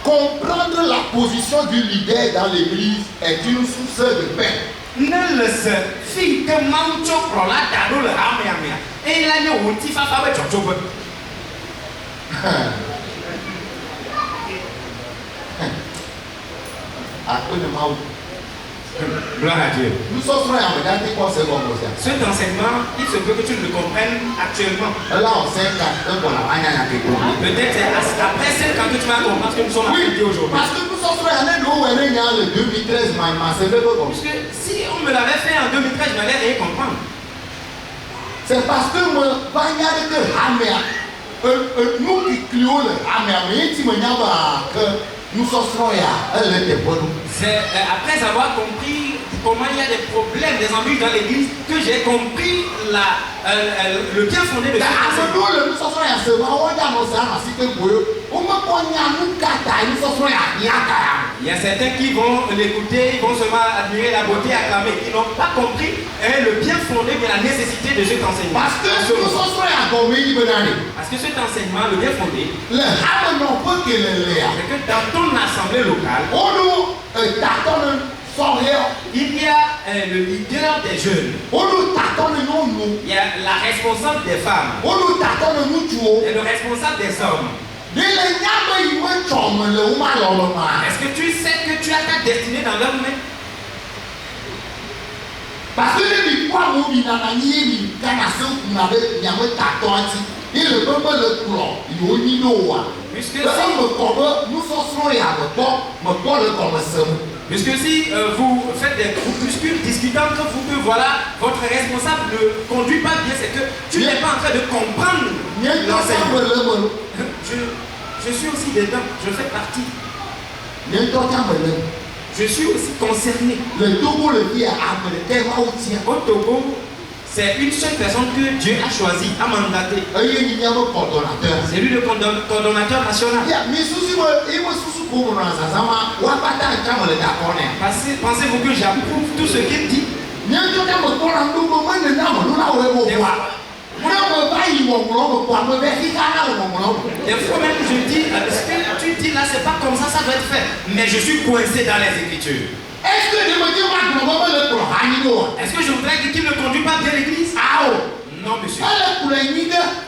comprendre la position du leader dans l'église est une source de paix. ne le se fi ke Mawu tsɔ kplɔla da ɖo le amea mea eye la nye wò ŋutifafa be dzɔdzɔƒe. Apprenez-moi. Gloire à Dieu. Nous sommes frères à regarder quoi c'est comme ça. Cet enseignement, il se peut que tu ne le comprennes actuellement. Là, on sait qu'un bon la Peut-être après 5 ans que tu vas comprendre ce que nous sommes appris aujourd'hui. Parce que nous sommes frères à le 2013, c'est le bon. Parce que si on me l'avait fait en 2013, je n'allais rien comprendre. C'est parce que moi, nous qui clions le nous sommes frères, elle était bonne. C'est après avoir compris comment il y a des problèmes, des embûches dans l'église, que j'ai compris le bien fondé de il y a certains qui vont l'écouter, ils vont seulement admirer la beauté, acclamer, qui n'ont pas compris le bien fondé de la nécessité de cet enseignement. Parce que cet enseignement, le bien fondé, c'est que dans ton assemblée locale, il y a le leader des jeunes, il y a la responsable des femmes, et le responsable des hommes. Est-ce que tu sais que tu as ta destinée dans leurs mains? Parce que les puisque si vous faites des groupuscules discutant entre vous que voilà, votre responsable ne conduit pas bien, c'est que tu n'es pas en train de comprendre l'enseignement. Je suis aussi dedans, je fais partie. Je suis aussi concerné. Le Togo, le pays au Togo, c'est une seule personne que Dieu a choisi, a mandaté. C'est lui le coordonnateur national. Pensez-vous que j'approuve tout ce qu'il dit? Des fois même je dis, ce que tu dis là, c'est pas comme ça doit être fait. Mais je suis coincé dans les Écritures. Est-ce que je voudrais dire qu'il ne conduit pas bien l'église? Non, monsieur.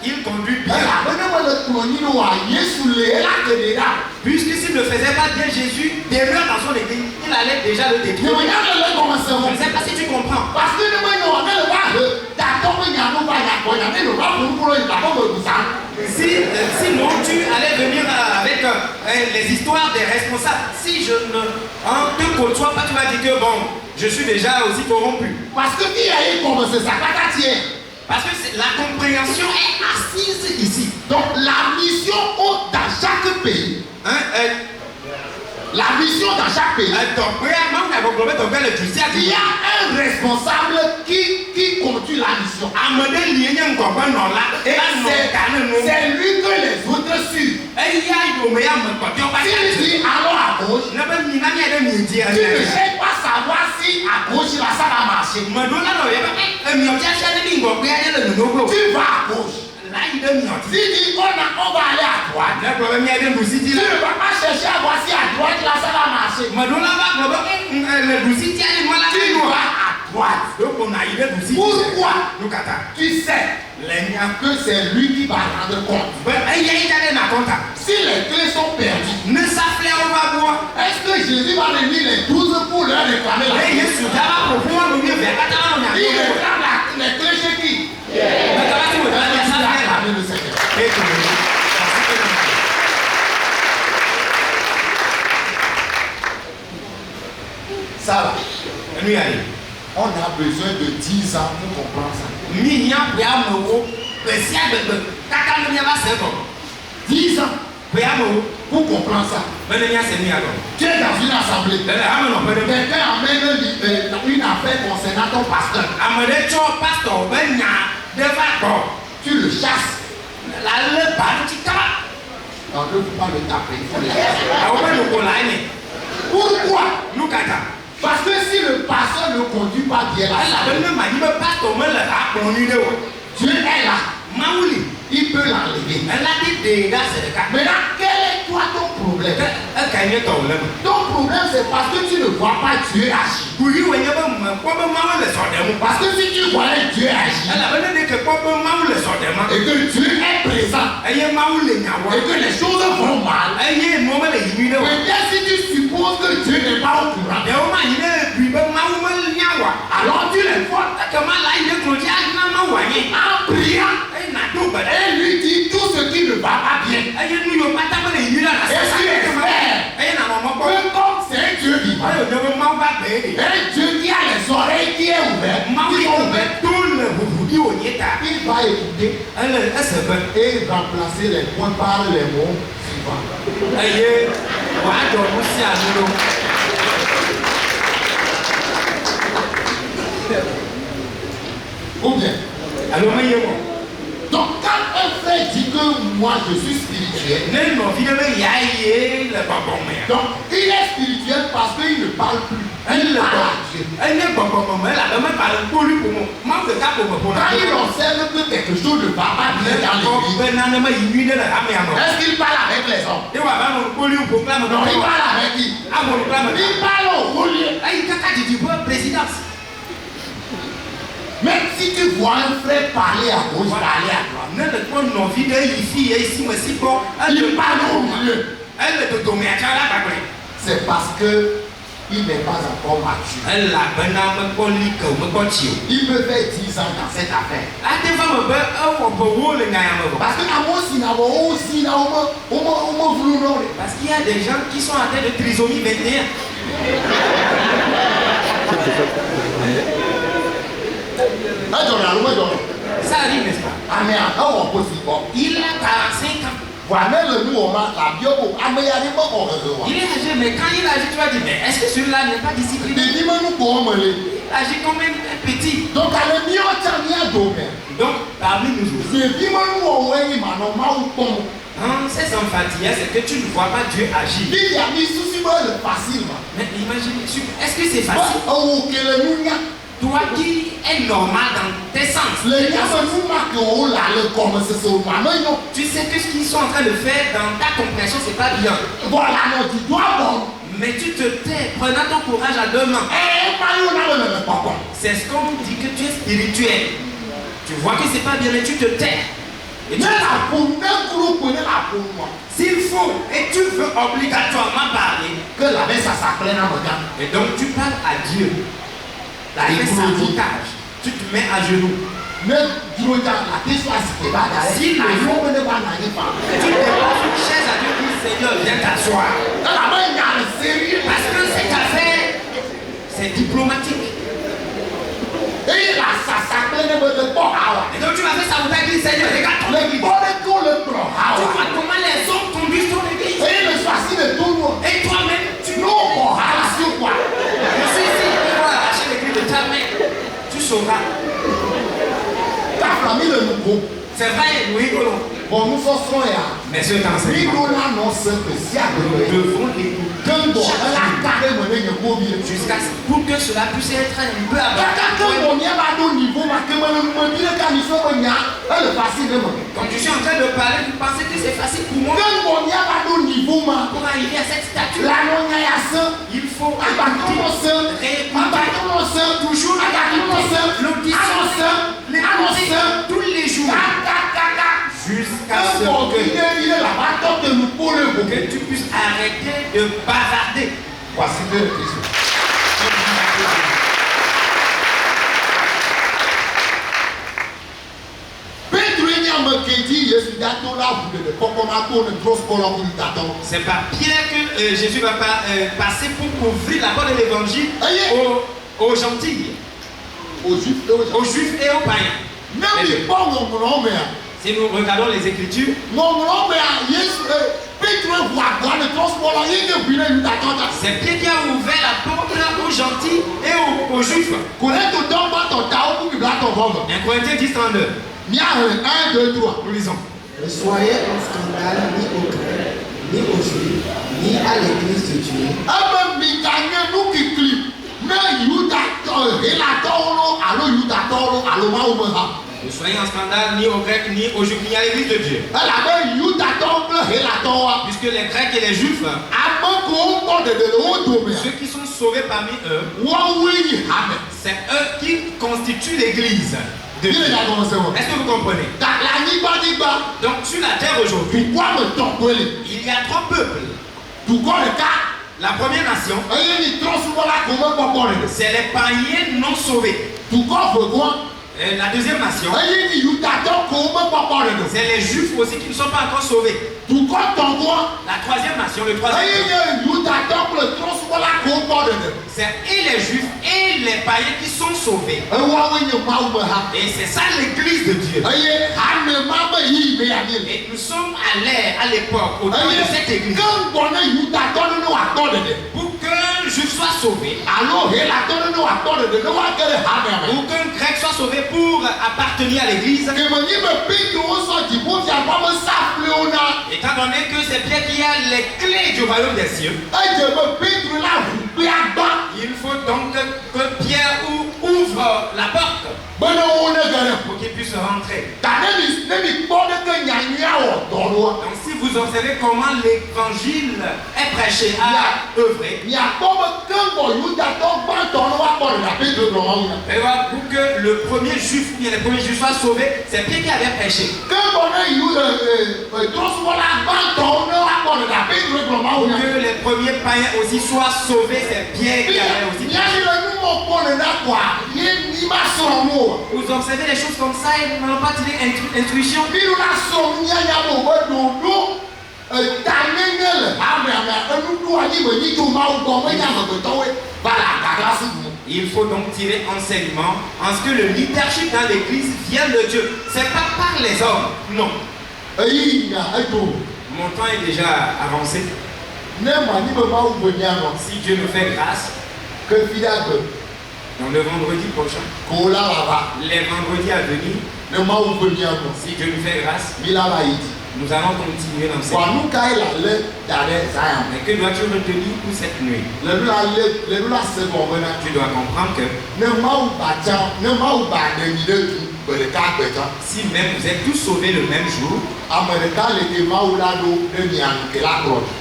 Il conduit bien. Puisque s'il ne faisait pas bien Jésus, demeure dans son église, il allait déjà le détruire. Je ne sais pas si tu comprends. Parce que sinon tu allais venir avec les histoires des responsables. Si je ne te côtoie pas, tu vas dire que bon, je suis déjà aussi corrompu. Parce que la compréhension est assise ici. Donc la mission dans chaque pays. La mission dans chaque pays. Il y a un responsable qui conduit la mission. Et c'est lui que les autres suivent. S'il dit allons à gauche, tu ne cherches pas savoir si à gauche ça va marcher. Tu vas à gauche. S'il dit on va aller à droite, tu ne vas pas chercher à voir si à droite là ça va marcher. Tu vas à droite. Pourquoi? Tu sais que c'est lui qui va rendre compte. Si les clés sont perdues, est-ce que Jésus va réunir les 12 pour leur réclamer la clé? Il réclame les clés chez qui? Ça va. On a besoin de 10 ans pour comprendre ça. 10 ans pour comprendre ça. Tu es dans une assemblée. Quelqu'un amène une affaire concernant ton pasteur. Tu le chasses. le parti kaba. On ne peut pas le taper, il faut le laisser. Ah, on va le coller. Pourquoi? Nous kata. Parce que si le pasteur ne conduit pas bien la La salle, bonne m'a dit, mais pas ton mal à ton idée. Dieu est là. Maouli. Il peut l'enlever. Elle a dit des gars, c'est le cas. Maintenant, quel est toi ton problème? Elle gagne ton lème. Ton problème, c'est parce que tu ne vois pas Dieu agir. Oui, oui, il y a pas mal de sortes. Parce que si tu voyais Dieu agir, Elle avait dit que pas mal de sortes. et que Dieu est présent, Elle est maouli. et que les choses vont mal, Elle est mauvais les immunes. peut-être si tu supposes que Dieu n'est pas au courant, Et on m'a dit, puis ben maouli nyawa. alors tu les vois Comment là, il est clôturé, il n'a pas wagné. en priant Elle n'a tout pas. et lui dit tout ce qui ne va pas bien. Elle est nous, pas ta bonne immunes. Et tu espères Elle n'a pas que comme c'est un Dieu vivant, elle ne m'a pas payé. un Dieu qui a les oreilles qui est ouvert, Maouli, qui sont on ouvertes, met tout le boubou au nieta. il va écouter Elle se veut. et remplacer les points par les mots suivants. Elle est. Voilà, donc, aussi à nous. Ou bien, Alors, mais il y a donc quand un frère dit que moi je suis spirituel, non, finalement, il y a le babon, mais. donc il est spirituel parce qu'il ne parle plus. Elle Il le parle à Dieu. Elle n'est pas comme moi, elle a même pas le poli pour moi. Moi, je ne pas pour Quand il observe que quelque chose ne va pas bien dans l'église, est-ce qu'il parle avec les hommes? Non, il parle avec qui? Il parle au haut lieu. Même si tu vois un frère parler à gauche, parler à droite, il parle au milieu. C'est parce que il n'est pas encore mature. Il peut faire 10 ans dans cette affaire. Parce que Parce qu'il y a des gens qui sont atteints de trisomie 21. Ça arrive, n'est-ce pas? Il a 45 ans. Il est âgé, mais quand il agit, tu vas dire, mais est-ce que celui-là n'est pas discipliné? Il agit comme un petit. Donc, Donc, parmi nous autres, ces enfants-là, c'est que tu ne vois pas Dieu agir. Mais imagine, est-ce que c'est facile? Toi qui es normal dans tes sens. Tu sais que ce qu'ils sont en train de faire dans ta compréhension, c'est pas bien. Mais tu te tais, prenant ton courage à deux mains. C'est ce qu'on dit que tu es spirituel. Tu vois que c'est pas bien, mais tu te tais. Et tu s'il faut, et tu veux obligatoirement parler, et donc tu parles à Dieu. La sabotage. Tu te mets à genoux. Si le jour, tu déposes une chaise à Dieu, dit Seigneur, viens t'asseoir. Parce que cette affaire, c'est diplomatique. Et donc tu m'as fait sabotage, dit Seigneur, regarde ton église. Tu vois comment les hommes conduisent ton église. Et toi-même, tu je suis ici, tu vas arracher l'église de ta main. Tu sauras. C'est vrai, oui, nous sommes mais ce temps c'est nous devons l'écouter jusqu'à ce pour que cela puisse être un peu quand je suis en train de parler, vous pensez que c'est facile pour moi pour arriver à cette stature. Il faut toujours l'audition tous les jours jusqu'à ce que tu puisses arrêter de bavarder. Voici deux questions. C'est par Pierre que Jésus va passer pour ouvrir la porte de l'évangile aux gentils, aux juifs et aux païens. Si nous regardons les Écritures, c'est Pierre qui a ouvert la porte aux gentils et aux juifs. 1 Corinthiens 10, 32. Nous lisons. Ne soyez en scandale ni aux Grecs, ni aux Juifs, ni à l'église de Dieu. Ne soyez en scandale ni aux Grecs, ni aux Juifs, ni à l'église de Dieu. Puisque les Grecs et les Juifs, ceux qui sont sauvés parmi eux, c'est eux qui constituent l'église de Dieu. Est-ce que vous comprenez? Donc sur la terre aujourd'hui, il y a trois peuples. La première nation, c'est les païens non sauvés. Et la deuxième nation, c'est les juifs aussi qui ne sont pas encore sauvés. La troisième nation, le troisième, c'est et les juifs et les païens qui sont sauvés. Et c'est ça l'église de Dieu. Et nous sommes à l'ère, à l'époque, au temps de cette église. Pour qu'un juif soit sauvé, ou qu'un grec soit sauvé pour appartenir à l'église, étant donné que c'est Pierre qui a les clés du royaume des cieux, il faut donc que Pierre ouvre la porte pour qu'il puisse rentrer. Donc si vous observez comment l'évangile est prêché à œuvrer, et voilà, pour que le premier juif, les premiers juifs soient sauvés, c'est Pierre qui avait prêché. Pour que les premiers païens aussi soient sauvés, c'est Pierre qui avait aussi prêché. Vous observez les choses comme ça et vous n'avez pas tiré intuition. Il faut donc tirer enseignement en ce que le leadership dans l'église vient de Dieu. Ce n'est pas par les hommes, non. Mon temps est déjà avancé. Si Dieu nous fait grâce, dans le vendredi prochain, les vendredis à venir, si Dieu nous fait grâce, nous allons continuer l'enseignement. Mais que dois-tu retenir pour cette nuit? Tu dois comprendre que si même vous êtes tous sauvés le même jour,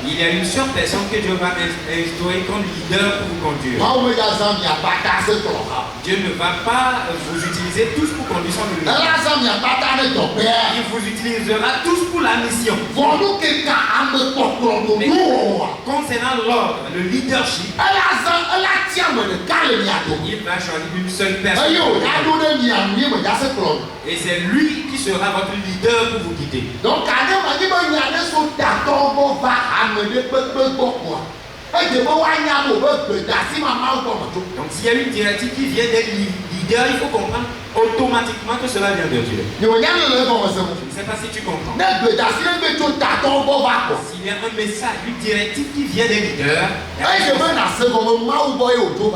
il y a une seule personne que Dieu va instaurer comme leader pour vous conduire. Dieu ne va pas vous utiliser tous pour conduire son ministère. Il vous utilisera tous pour la mission. Mais concernant l'ordre, le leadership, il va choisir une seule personne. Et c'est lui qui sera votre leader pour vous guider. Donc s'il y a une directive qui vient d'être leader, il faut comprendre automatiquement que cela vient de Dieu. Je ne sais pas si tu comprends. S'il y a un message, une directive qui vient des leaders,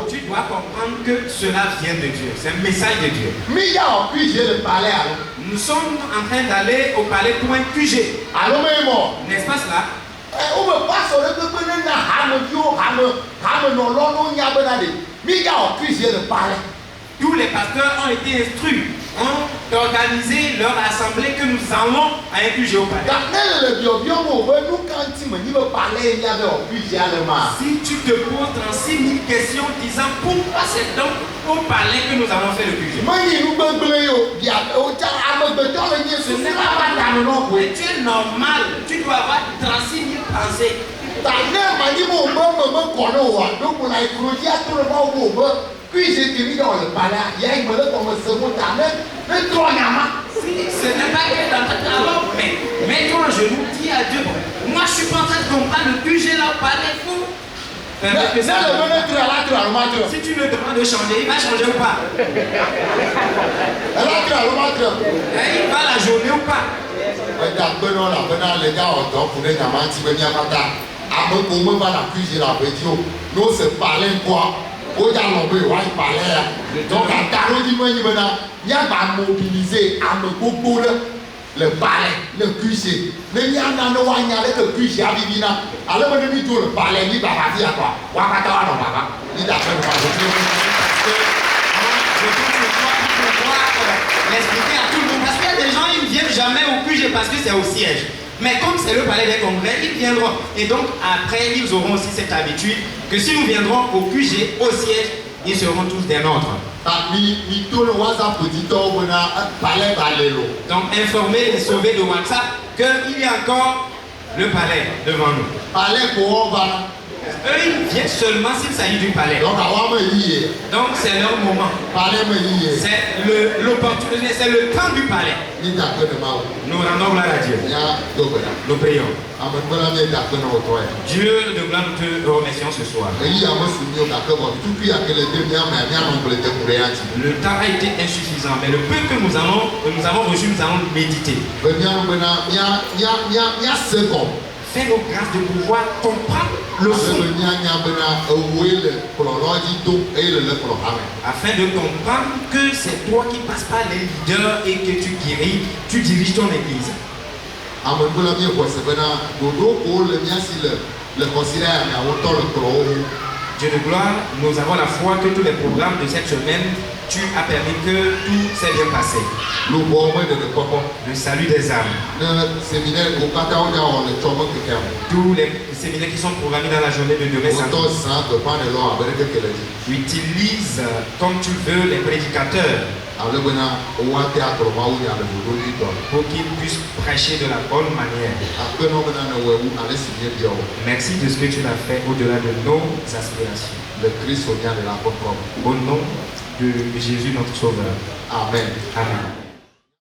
tu dois comprendre que cela vient de Dieu. C'est un message de Dieu. Nous sommes en train d'aller au palais pour un QG. N'est-ce pas cela? Tous les pasteurs ont été instruits, ont organisé leur assemblée que nous allons à un QG au palais. Si tu te poses 36 000 questions disant pourquoi c'est donc au palais que nous allons faire le QG, ce n'est pas mais tu es normal, tu dois avoir 36 000 pensées. Ce n'est pas que dans ta alors, mais mets-toi en genoux, dis à Dieu, moi je suis pas en train de comprendre le QG là au palais fou. Si tu me demandes de changer, il va changer ou pas? Il va la journée ou pas? le palais, le QG. Mais il y a un an, il y a le QG à Vivina. Alors, on dit tout le palais, il va partir à quoi? Wakata, non, papa. Il a fait le l'expliquer à tout le monde. Parce qu'il y a des gens, ils ne viennent jamais au QG parce que c'est au siège. Mais comme c'est le palais des congrès, ils viendront. Et donc après, ils auront aussi cette habitude que si nous viendrons au QG, au siège, ils seront tous des nôtres. Donc informer les sauvés de WhatsApp qu'il y a encore le palais devant nous. Eux, ils viennent seulement s'il s'agit du palais. Donc c'est leur moment. C'est l'opportunité, c'est le temps du palais. Nous rendons gloire à Dieu. Nous prions. Dieu de gloire, nous te remercions ce soir. Le temps a été insuffisant, mais le peu que nous avons reçu, nous allons méditer. Fais-nous grâce de pouvoir comprendre le fond. Afin de comprendre que c'est toi qui passes par les leaders et que tu guéris, tu diriges ton église. Dieu de gloire, nous avons la foi que tous les programmes de cette semaine, tu as permis que tout s'est bien passé. Le salut des âmes. Tous les séminaires qui sont programmés dans la journée de demain samedi. Utilise comme tu veux les prédicateurs pour qu'ils puissent prêcher de la bonne manière. Merci de ce que tu as fait au-delà de nos aspirations. Au nom de Jésus notre Sauveur. Amen. Amen.